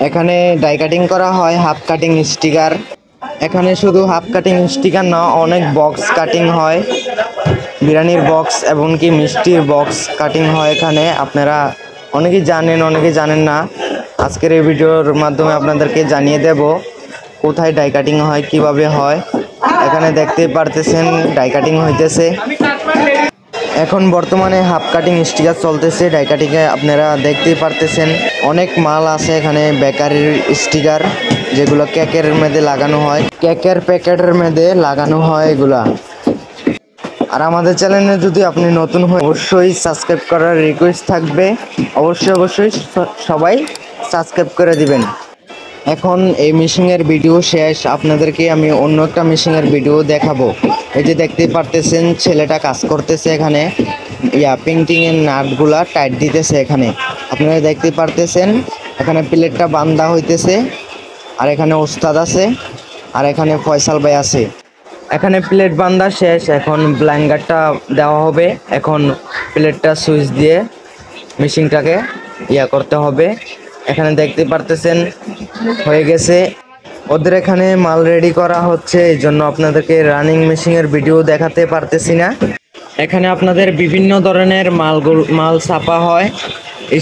এখানে die cutting করা হয়, হাফ কাটিং স্টিকার। এখানে শুধু হাফ কাটিং স্টিকার না, অনেক বক্স কাটিং হয়, বিরিয়ানির বক্স এমনকি মিষ্টির বক্স কাটিং হয় এখানে। আপনারা অনেকেই জানেন, অনেকে জানেন না। আজকের এই ভিডিওর মাধ্যমে আপনাদেরকে জানিয়ে দেব কোথায় ডাই কাটিং হয়, কিভাবে হয়। এখানে দেখতে পারতেছেন ডাই কাটিং হইতেছে। এখন বর্তমানে হাফ কাটিং স্টিকার চলতেছে। ডাই কাটিংয়ে আপনারা দেখতেই পারতেছেন অনেক মাল আছে এখানে। বেকারির স্টিকার, যেগুলো কেকের মধ্যে লাগানো হয়, কেকের প্যাকেটের মধ্যে লাগানো হয় এগুলা। আর আমাদের চ্যানেলে যদি আপনি নতুন হয়ে অবশ্যই সাবস্ক্রাইব করার রিকোয়েস্ট থাকবে। অবশ্যই সবাই সাবস্ক্রাইব করে দিবেন। এখন এই মেশিনের ভিডিও শেষ, আপনাদেরকে আমি অন্য একটা মেশিনের ভিডিও দেখাবো। এই যে দেখতে পারতেছেন ছেলেটা কাজ করতেছে এখানে, পেইন্টিংয়ের নাটগুলা টাইট দিতেছে এখানে। আপনারা দেখতে পারতেছেন এখানে প্লেটটা বান্ধা হইতেছে, আর এখানে ওস্তাদ আছে, আর এখানে ফয়সাল ভাই আছে। এখানে প্লেট বান্ধা শেষ, এখন ব্ল্যাঙ্কারটা দেওয়া হবে। এখন প্লেটটা সুইচ দিয়ে মেশিনটাকে করতে হবে। এখানে দেখতে পারতেছেন হয়ে গেছে। ওদের এখানে মাল রেডি করা হচ্ছে, এই জন্য আপনাদেরকে রানিং মেশিনের ভিডিও দেখাতে পারতেছি না। এখানে আপনাদের বিভিন্ন ধরনের মাল ছাপা হয়,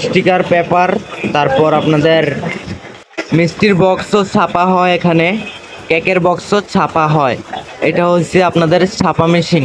স্টিকার, পেপার, তারপর আপনাদের মিষ্টির বক্সও ছাপা হয়, এখানে কেকের বক্সও ছাপা হয়। এটা হচ্ছে আপনাদের ছাপা মেশিন।